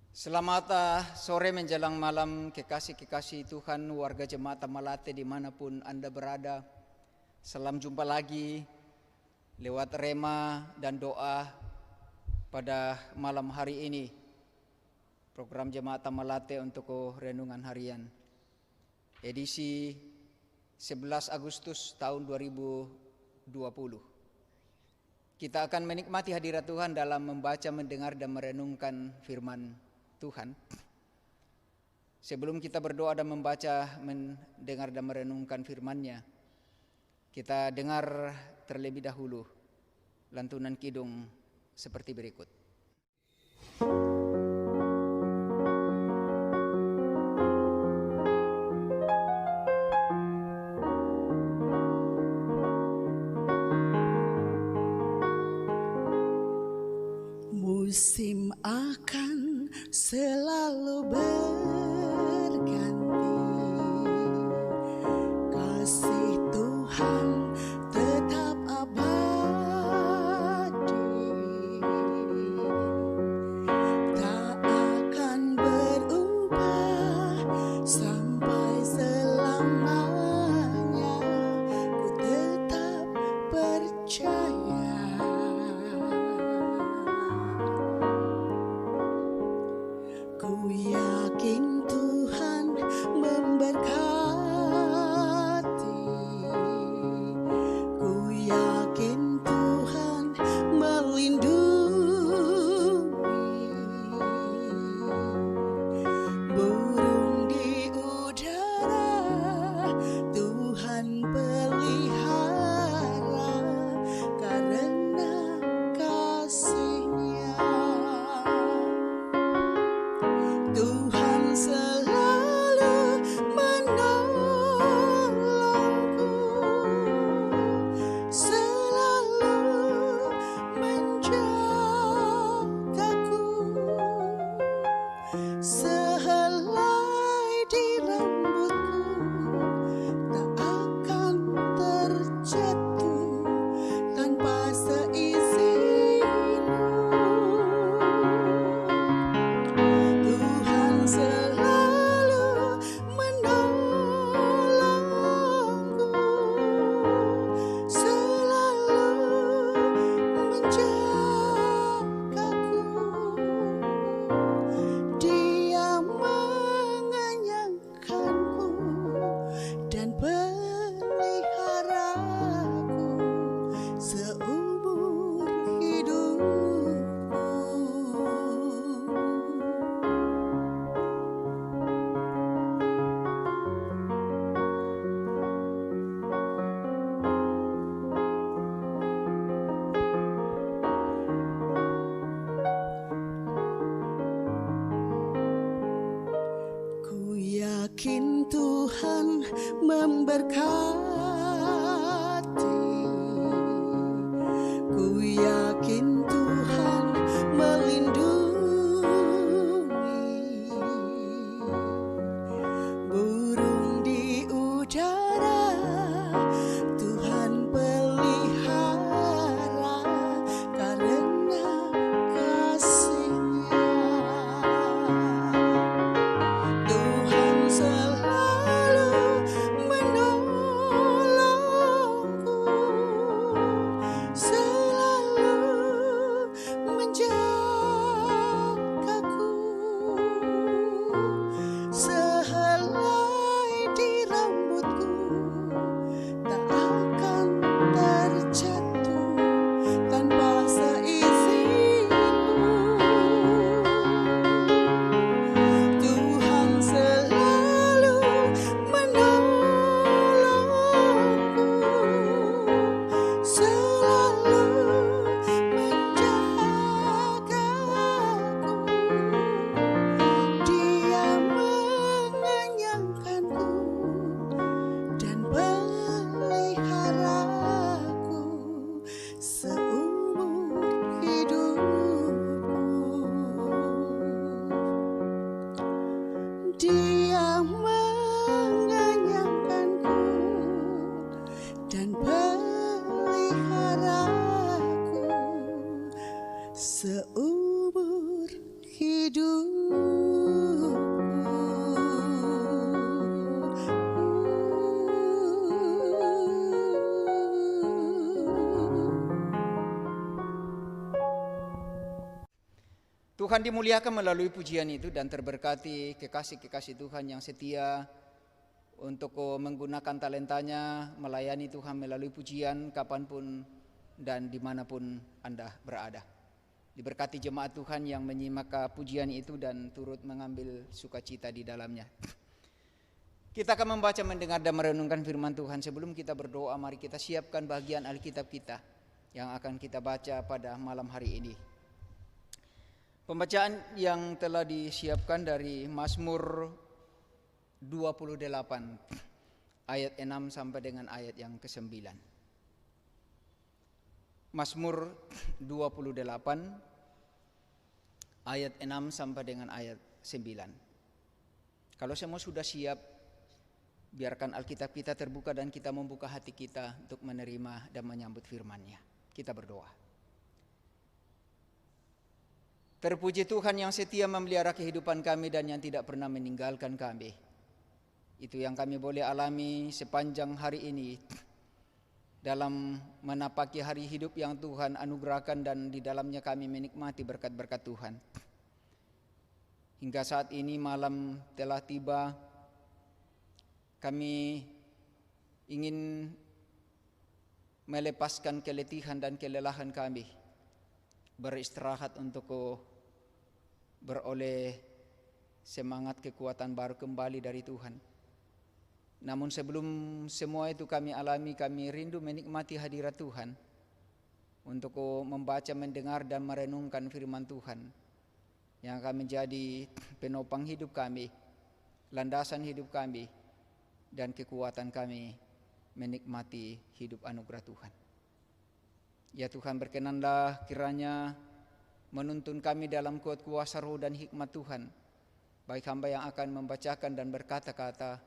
Selamat sore menjelang malam kekasih-kekasih Tuhan, warga Jemaat Malate dimanapun Anda berada. Salam jumpa lagi lewat rema dan doa pada malam hari ini. Program Jemaat Malate untuk renungan harian edisi 11 Agustus tahun 2020. Kita akan menikmati hadirat Tuhan dalam membaca, mendengar, dan merenungkan firman Tuhan. Sebelum kita berdoa dan membaca, mendengar, dan merenungkan firman-Nya, kita dengar terlebih dahulu lantunan kidung seperti berikut. Musim akan selalu berganti, kasih Tuhan tetap abadi, tak akan berubah sampai selamanya. Ku tetap percaya. Ku yakin Tuhan memberkati, ku yakin Tuhan melindungi, burung di udara Tuhan pelihara karena kasih-Nya. Tuhan selalu menolongku, selalu menjagaku, sehelai di rambutku tak akan terjatuh tanpa seizin-Mu. Tuhan selalu menolongku, selalu menjagaku. Dia mengenyangkanku dan peliharaku seumur hidupku. Ku yakin Tuhan memberkati, ku yakin Tuhan melindungi, burung di udara Tuhan pelihara karena kasih-Nya. Tuhan selalu menolongku, selalu menjagaku, sehelai di rambutku tak akan terjatuh tanpa seizin-Mu. Tuhan selalu menolongku, selalu menjagaku. Dia mengenyangkanku dan peliharaku seumur hidupku. Dia mengenyangkanku dan peliharaku seumur hidup. Tuhan dimuliakan melalui pujian itu dan terberkati kekasih-kekasih Tuhan yang setia untuk menggunakan talentanya melayani Tuhan melalui pujian kapanpun dan dimanapun Anda berada. Diberkati jemaat Tuhan yang menyimak pujian itu dan turut mengambil sukacita di dalamnya. Kita akan membaca, mendengar dan merenungkan firman Tuhan. Sebelum kita berdoa, mari kita siapkan bagian Alkitab kita yang akan kita baca pada malam hari ini. Pembacaan yang telah disiapkan dari Mazmur 28 ayat 6 sampai dengan ayat yang ke-9. Mazmur 28 ayat 6 sampai dengan ayat 9. Kalau semua sudah siap, biarkan Alkitab kita terbuka dan kita membuka hati kita untuk menerima dan menyambut firman-Nya. Kita berdoa. Terpuji Tuhan yang setia memelihara kehidupan kami dan yang tidak pernah meninggalkan kami. Itu yang kami boleh alami sepanjang hari ini dalam menapaki hari hidup yang Tuhan anugerahkan, dan di dalamnya kami menikmati berkat-berkat Tuhan. Hingga saat ini malam telah tiba, kami ingin melepaskan keletihan dan kelelahan kami, beristirahat untuk beroleh semangat kekuatan baru kembali dari Tuhan. Namun sebelum semua itu kami alami, kami rindu menikmati hadirat Tuhan untuk membaca, mendengar dan merenungkan firman Tuhan yang akan menjadi penopang hidup kami, landasan hidup kami, dan kekuatan kami menikmati hidup anugerah Tuhan. Ya Tuhan, berkenanlah kiranya menuntun kami dalam kuat kuasa roh dan hikmat Tuhan, baik hamba yang akan membacakan dan berkata-kata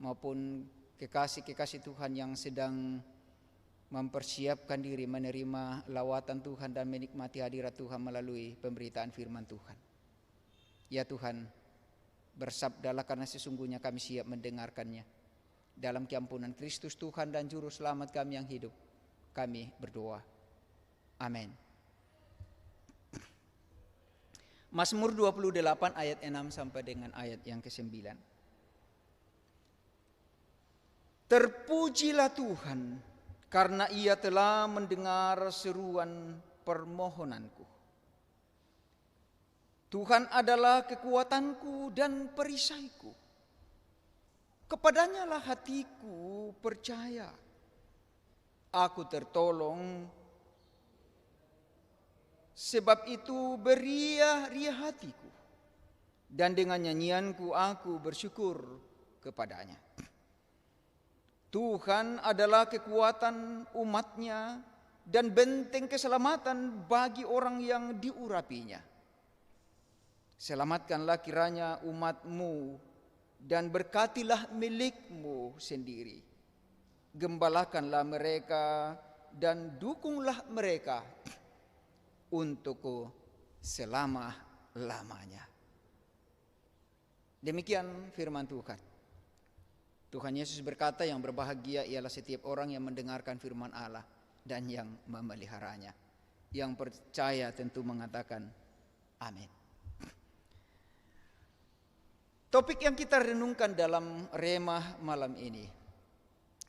maupun kekasih-kekasih Tuhan yang sedang mempersiapkan diri menerima lawatan Tuhan dan menikmati hadirat Tuhan melalui pemberitaan firman Tuhan. Ya Tuhan, bersabdalah karena sesungguhnya kami siap mendengarkannya. Dalam keampunan Kristus Tuhan dan Juru Selamat kami yang hidup, kami berdoa. Amin. Mazmur 28 ayat 6 sampai dengan ayat yang ke-9. Terpujilah Tuhan karena Ia telah mendengar seruan permohonanku. Tuhan adalah kekuatanku dan perisaiku. Kepadanya lah hatiku percaya. Aku tertolong. Sebab itu beria-ria hatiku, dan dengan nyanyianku aku bersyukur kepadanya. Tuhan adalah kekuatan umatnya dan benteng keselamatan bagi orang yang diurapinya. Selamatkanlah kiranya umatmu dan berkatilah milikmu sendiri. Gembalakanlah mereka dan dukunglah mereka untuk selama-lamanya. Demikian firman Tuhan. Tuhan Yesus berkata, yang berbahagia ialah setiap orang yang mendengarkan firman Allah dan yang memeliharanya. Yang percaya tentu mengatakan amin. Topik yang kita renungkan dalam remah malam ini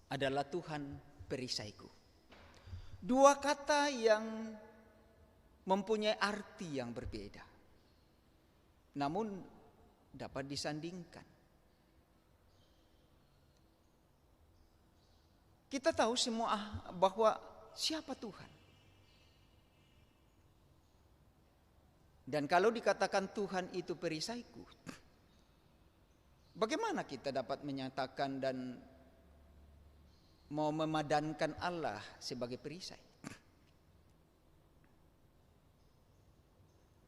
adalah Tuhan perisaiku. Dua kata yang mempunyai arti yang berbeda, namun dapat disandingkan. Kita tahu semua bahwa siapa Tuhan. Dan kalau dikatakan Tuhan itu perisaiku, bagaimana kita dapat menyatakan dan mau memadankan Allah sebagai perisai?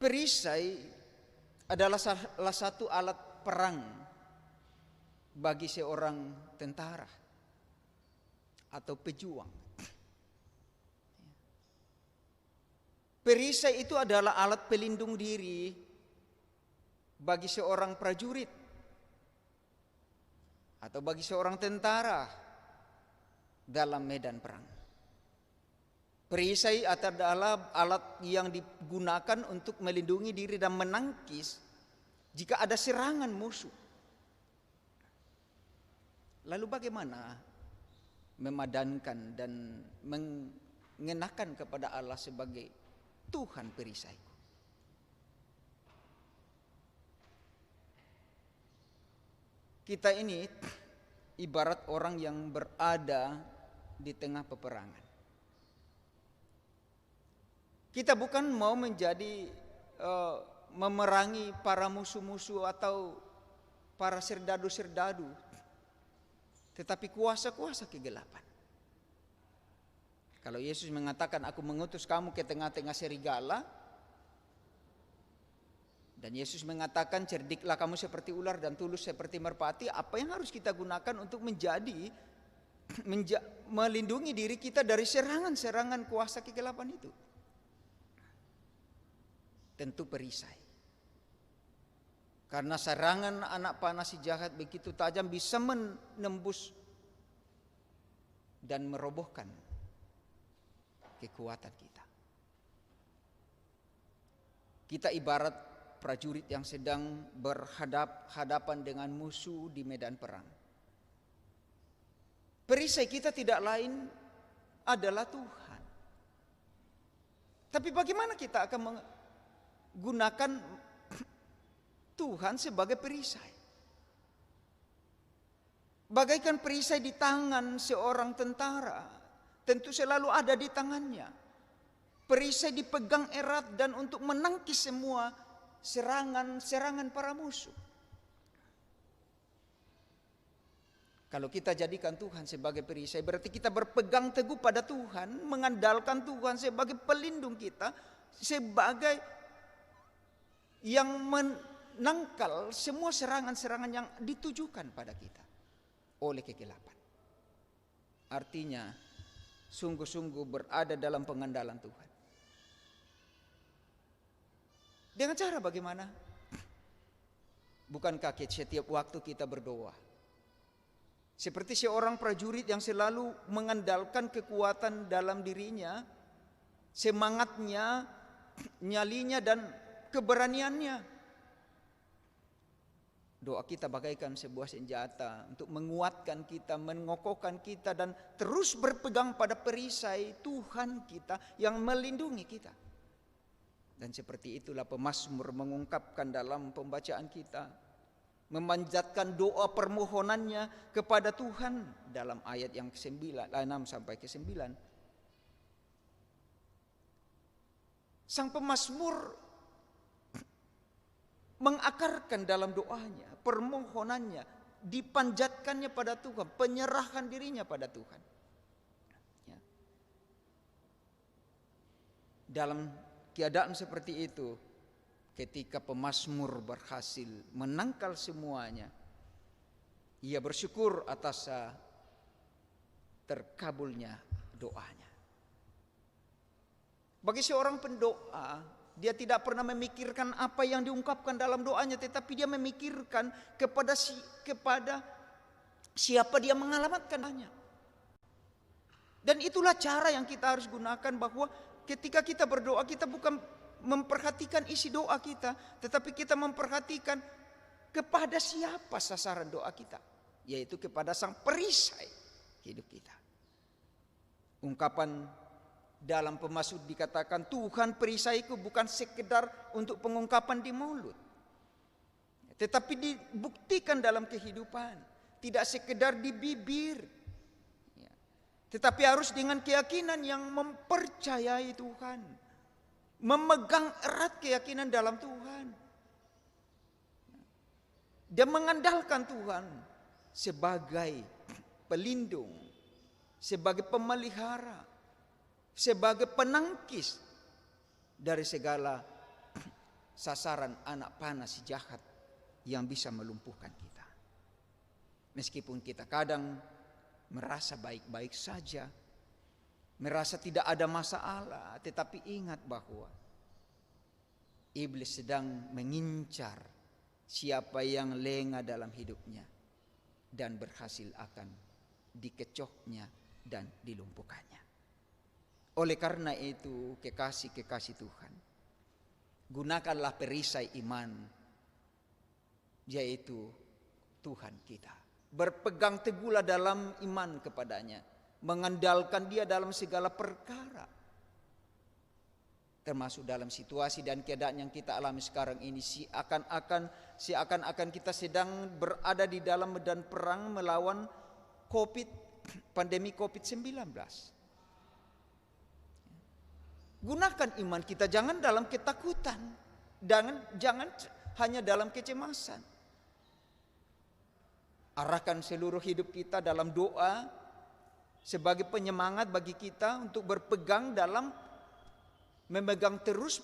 Perisai adalah salah satu alat perang bagi seorang tentara atau pejuang. Perisai itu adalah alat pelindung diri bagi seorang prajurit atau bagi seorang tentara dalam medan perang. Perisai adalah alat yang digunakan untuk melindungi diri dan menangkis jika ada serangan musuh. Lalu bagaimana memadankan dan mengenakan kepada Allah sebagai Tuhan perisaiku? Kita ini ibarat orang yang berada di tengah peperangan. Kita bukan mau menjadi memerangi para musuh-musuh atau para serdadu-serdadu, tetapi kuasa-kuasa kegelapan. Kalau Yesus mengatakan, aku mengutus kamu ke tengah-tengah serigala, dan Yesus mengatakan, cerdiklah kamu seperti ular dan tulus seperti merpati, apa yang harus kita gunakan untuk melindungi diri kita dari serangan-serangan kuasa kegelapan itu? Tentu perisai. Karena serangan anak panah si jahat begitu tajam, bisa menembus dan merobohkan kekuatan kita. Kita ibarat prajurit yang sedang berhadapan dengan musuh di medan perang. Perisai kita tidak lain adalah Tuhan. Tapi bagaimana kita akan menggunakan Tuhan sebagai perisai? Bagaikan perisai di tangan seorang tentara, tentu selalu ada di tangannya. Perisai dipegang erat dan untuk menangkis semua serangan para musuh. Kalau kita jadikan Tuhan sebagai perisai, berarti kita berpegang teguh pada Tuhan, mengandalkan Tuhan sebagai pelindung kita, sebagai yang menangkal semua serangan-serangan yang ditujukan pada kita oleh kegelapan. Artinya sungguh-sungguh berada dalam pengandalan Tuhan. Dengan cara bagaimana? Bukankah setiap waktu kita berdoa seperti seorang prajurit yang selalu mengandalkan kekuatan dalam dirinya, semangatnya, nyalinya dan keberaniannya? Doa kita bagaikan sebuah senjata untuk menguatkan kita, mengokohkan kita, dan terus berpegang pada perisai Tuhan kita yang melindungi kita. Dan seperti itulah pemazmur mengungkapkan dalam pembacaan kita, memanjatkan doa permohonannya kepada Tuhan dalam ayat yang ke-9, 6 sampai ke-9. Sang pemazmur mengakarkan dalam doanya, permohonannya, dipanjatkannya pada Tuhan, penyerahan dirinya pada Tuhan. Ya. Dalam keadaan seperti itu, ketika pemazmur berhasil menangkal semuanya, ia bersyukur atas terkabulnya doanya. Bagi seorang pendoa, dia tidak pernah memikirkan apa yang diungkapkan dalam doanya, tetapi dia memikirkan kepada siapa dia mengalamatkannya. Dan itulah cara yang kita harus gunakan, bahwa ketika kita berdoa, kita bukan memperhatikan isi doa kita, tetapi kita memperhatikan kepada siapa sasaran doa kita, yaitu kepada Sang Perisai hidup kita. Ungkapan dalam pemazmur dikatakan, Tuhan perisaiku, bukan sekedar untuk pengungkapan di mulut, tetapi dibuktikan dalam kehidupan, tidak sekedar di bibir, tetapi harus dengan keyakinan yang mempercayai Tuhan, memegang erat keyakinan dalam Tuhan, dan mengandalkan Tuhan sebagai pelindung, sebagai pemelihara, sebagai penangkis dari segala sasaran anak panah si jahat yang bisa melumpuhkan kita. Meskipun kita kadang merasa baik-baik saja, merasa tidak ada masalah, tetapi ingat bahwa iblis sedang mengincar siapa yang lengah dalam hidupnya, dan berhasil akan dikecohnya dan dilumpuhkannya. Oleh karena itu, kekasih-kekasih Tuhan, gunakanlah perisai iman, yaitu Tuhan kita. Berpegang teguhlah dalam iman kepadanya, mengandalkan Dia dalam segala perkara, termasuk dalam situasi dan keadaan yang kita alami sekarang ini. Seakan-akan kita sedang berada di dalam medan perang melawan pandemi COVID-19. Gunakan iman kita, jangan dalam ketakutan, jangan hanya dalam kecemasan. Arahkan seluruh hidup kita dalam doa sebagai penyemangat bagi kita untuk berpegang dalam memegang terus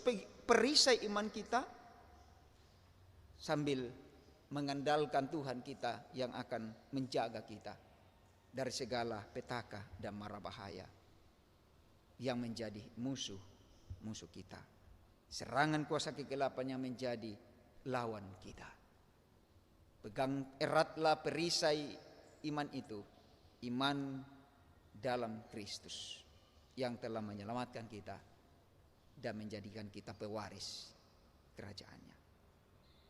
perisai iman kita, sambil mengandalkan Tuhan kita yang akan menjaga kita dari segala petaka dan mara bahaya yang menjadi musuh kita. Serangan kuasa kegelapan yang menjadi lawan kita. Pegang eratlah perisai iman itu, iman dalam Kristus yang telah menyelamatkan kita dan menjadikan kita pewaris kerajaannya.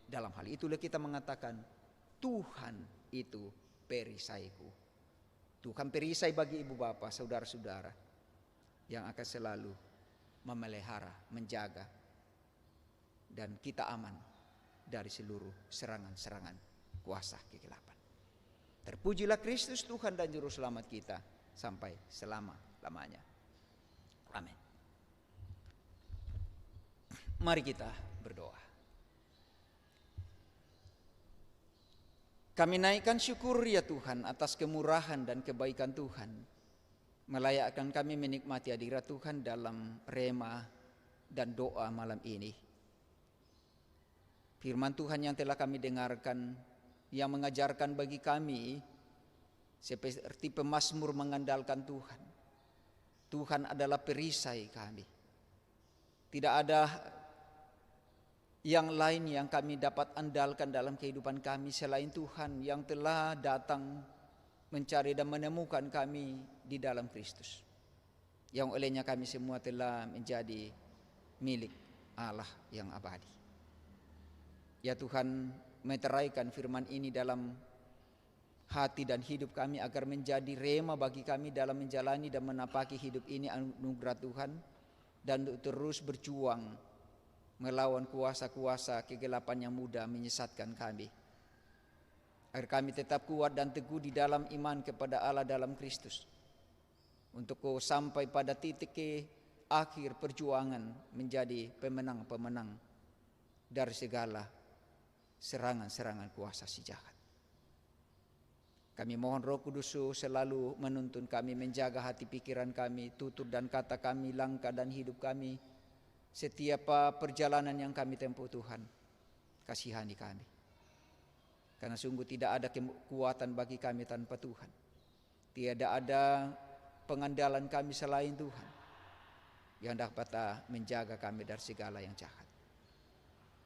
Dalam hal itulah kita mengatakan, Tuhan itu perisaiku. Tuhan perisai bagi ibu bapa, saudara-saudara, yang akan selalu memelihara, menjaga, dan kita aman dari seluruh serangan-serangan kuasa kegelapan. Terpujilah Kristus Tuhan dan Juru Selamat kita sampai selama-lamanya. Amin. Mari kita berdoa. Kami naikkan syukur ya Tuhan atas kemurahan dan kebaikan Tuhan, melayakkan kami menikmati hadirat Tuhan dalam rema dan doa malam ini. Firman Tuhan yang telah kami dengarkan, yang mengajarkan bagi kami seperti pemazmur mengandalkan Tuhan. Tuhan adalah perisai kami. Tidak ada yang lain yang kami dapat andalkan dalam kehidupan kami selain Tuhan yang telah datang mencari dan menemukan kami di dalam Kristus, yang olehnya kami semua telah menjadi milik Allah yang abadi. Ya Tuhan, meteraikan firman ini dalam hati dan hidup kami agar menjadi rema bagi kami dalam menjalani dan menapaki hidup ini anugerah Tuhan, dan terus berjuang melawan kuasa-kuasa kegelapan yang mudah menyesatkan kami, agar kami tetap kuat dan teguh di dalam iman kepada Allah dalam Kristus, untuk sampai pada titik akhir perjuangan menjadi pemenang-pemenang dari segala serangan-serangan kuasa si jahat. Kami mohon Roh Kudus selalu menuntun kami, menjaga hati pikiran kami, tutur dan kata kami, langkah dan hidup kami, setiap perjalanan yang kami tempuh. Tuhan, kasihani kami, karena sungguh tidak ada kekuatan bagi kami tanpa Tuhan. Tiada ada pengandalan kami selain Tuhan yang dapat menjaga kami dari segala yang jahat.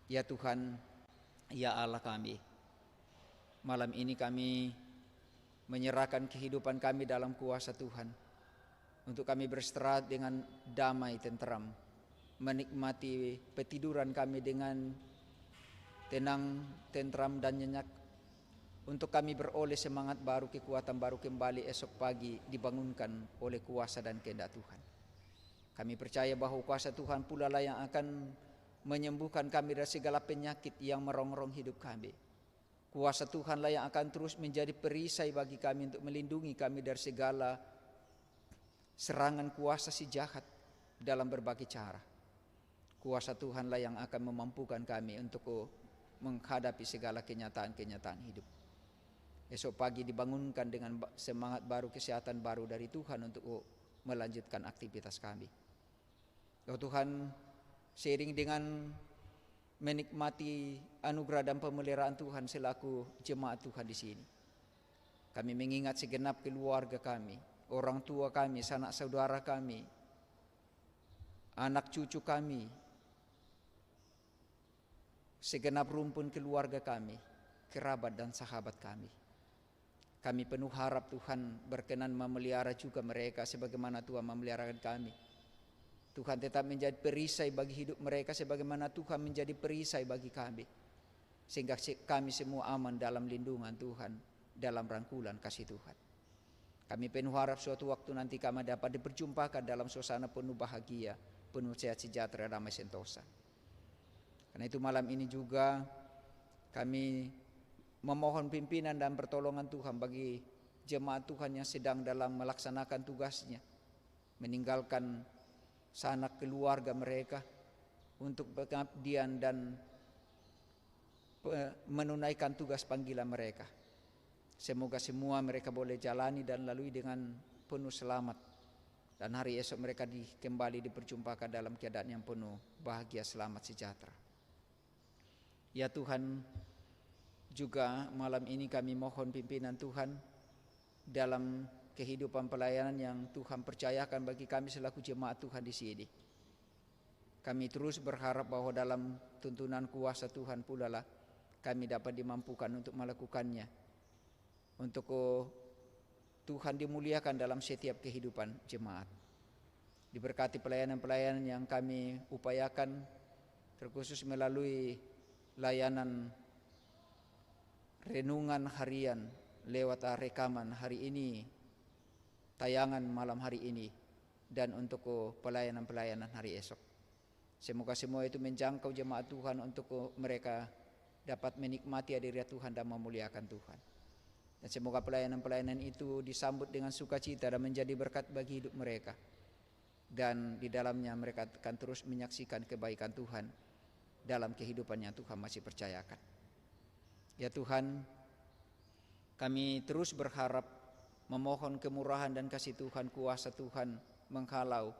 Ya Tuhan, ya Allah kami, malam ini kami menyerahkan kehidupan kami dalam kuasa Tuhan, untuk kami beristirahat dengan damai tentram, menikmati petiduran kami dengan tenang, tentram dan nyenyak, untuk kami beroleh semangat baru, kekuatan baru kembali esok pagi dibangunkan oleh kuasa dan kehendak Tuhan. Kami percaya bahwa kuasa Tuhan pula lah yang akan menyembuhkan kami dari segala penyakit yang merongrong hidup kami. Kuasa Tuhanlah yang akan terus menjadi perisai bagi kami untuk melindungi kami dari segala serangan kuasa si jahat dalam berbagai cara. Kuasa Tuhanlah yang akan memampukan kami untuk menghadapi segala kenyataan-kenyataan hidup. Esok pagi dibangunkan dengan semangat baru, kesehatan baru dari Tuhan untuk melanjutkan aktivitas kami. Ya Tuhan, seiring dengan menikmati anugerah dan pemeliharaan Tuhan selaku jemaat Tuhan di sini, kami mengingat segenap keluarga kami, orang tua kami, sanak saudara kami, anak cucu kami, segenap rumpun keluarga kami, kerabat dan sahabat kami. Kami penuh harap Tuhan berkenan memelihara juga mereka sebagaimana Tuhan memelihara kami. Tuhan tetap menjadi perisai bagi hidup mereka sebagaimana Tuhan menjadi perisai bagi kami. Sehingga kami semua aman dalam lindungan Tuhan, dalam rangkulan kasih Tuhan. Kami penuh harap suatu waktu nanti kami dapat diperjumpakan dalam suasana penuh bahagia, penuh sehat sejahtera, damai sentosa. Karena itu malam ini juga kami memohon pimpinan dan pertolongan Tuhan bagi jemaat Tuhan yang sedang dalam melaksanakan tugasnya, meninggalkan sanak keluarga mereka untuk pengabdian dan menunaikan tugas panggilan mereka. Semoga semua mereka boleh jalani dan lalui dengan penuh selamat, dan hari esok mereka kembali diperjumpakan dalam keadaan yang penuh bahagia, selamat, sejahtera. Ya Tuhan, juga malam ini kami mohon pimpinan Tuhan dalam kehidupan pelayanan yang Tuhan percayakan bagi kami selaku jemaat Tuhan di sini. Kami terus berharap bahwa dalam tuntunan kuasa Tuhan pula lah kami dapat dimampukan untuk melakukannya, untuk Tuhan dimuliakan dalam setiap kehidupan jemaat. Diberkati pelayanan-pelayanan yang kami upayakan, terkhusus melalui layanan renungan harian lewat rekaman hari ini, tayangan malam hari ini, dan untuk pelayanan-pelayanan hari esok. Semoga semua itu menjangkau jemaat Tuhan untuk mereka dapat menikmati hadirat Tuhan dan memuliakan Tuhan. Dan semoga pelayanan-pelayanan itu disambut dengan sukacita dan menjadi berkat bagi hidup mereka. Dan di dalamnya mereka akan terus menyaksikan kebaikan Tuhan dalam kehidupan yang Tuhan masih percayakan. Ya Tuhan, kami terus berharap memohon kemurahan dan kasih Tuhan, kuasa Tuhan menghalau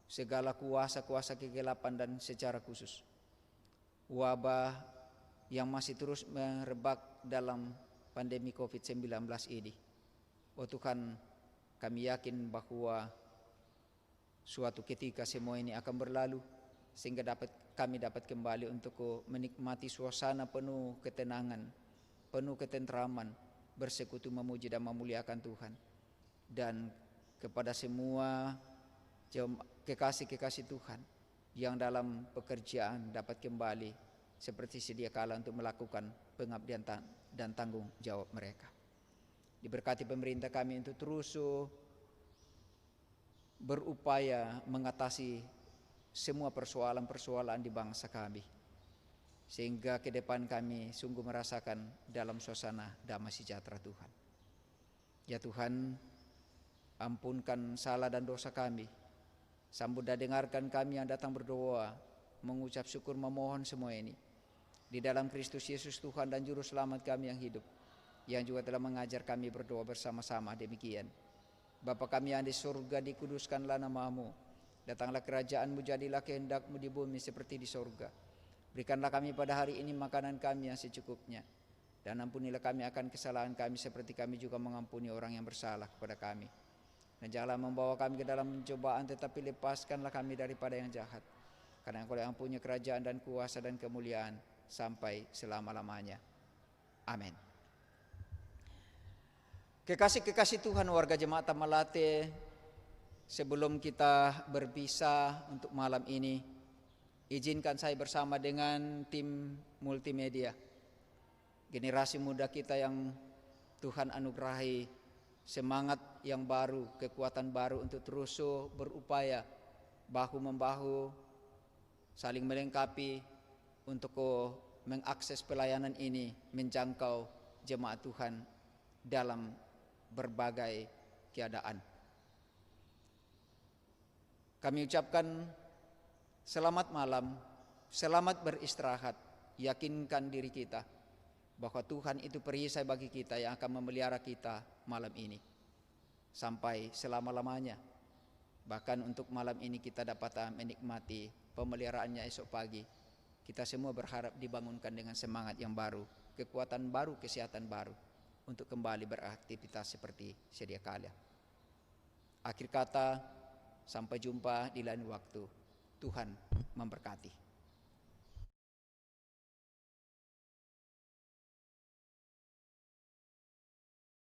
segala kuasa-kuasa kegelapan dan secara khusus wabah yang masih terus merebak dalam pandemi COVID-19 ini. Oh Tuhan, kami yakin bahwa suatu ketika semua ini akan berlalu, sehingga kami dapat kembali untuk menikmati suasana penuh ketenangan, penuh ketentraman, bersekutu memuji dan memuliakan Tuhan. Dan kepada semua kekasih-kekasih Tuhan yang dalam pekerjaan dapat kembali seperti sedia kala untuk melakukan pengabdian dan tanggung jawab mereka. Diberkati pemerintah kami untuk terus berupaya mengatasi semua persoalan-persoalan di bangsa kami, sehingga ke depan kami sungguh merasakan dalam suasana damai sejahtera Tuhan. Ya Tuhan, ampunkan salah dan dosa kami. Sambut dan dengarkan kami yang datang berdoa, mengucap syukur, memohon semua ini di dalam Kristus Yesus Tuhan dan Juru Selamat kami yang hidup, yang juga telah mengajar kami berdoa bersama-sama demikian. Bapa kami yang di surga, dikuduskanlah nama-Mu. Datanglah kerajaan-Mu, jadilah kehendak-Mu di bumi seperti di surga. Berikanlah kami pada hari ini makanan kami yang secukupnya, dan ampunilah kami akan kesalahan kami seperti kami juga mengampuni orang yang bersalah kepada kami. Dan janganlah membawa kami ke dalam pencobaan, tetapi lepaskanlah kami daripada yang jahat. Karena Engkau yang punya kerajaan dan kuasa dan kemuliaan sampai selama-lamanya. Amin. Kekasih-kekasih Tuhan, warga jemaat Tamalate, sebelum kita berpisah untuk malam ini, izinkan saya bersama dengan tim multimedia, generasi muda kita yang Tuhan anugerahi semangat yang baru, kekuatan baru untuk terus berupaya bahu-membahu, saling melengkapi untuk mengakses pelayanan ini, menjangkau jemaat Tuhan dalam berbagai keadaan. Kami ucapkan selamat malam, selamat beristirahat. Yakinkan diri kita bahwa Tuhan itu perisai bagi kita yang akan memelihara kita malam ini sampai selama-lamanya. Bahkan untuk malam ini kita dapat menikmati pemeliharaannya esok pagi. Kita semua berharap dibangunkan dengan semangat yang baru, kekuatan baru, kesehatan baru untuk kembali beraktivitas seperti sedia kala. Akhir kata, sampai jumpa di lain waktu. Tuhan memberkati.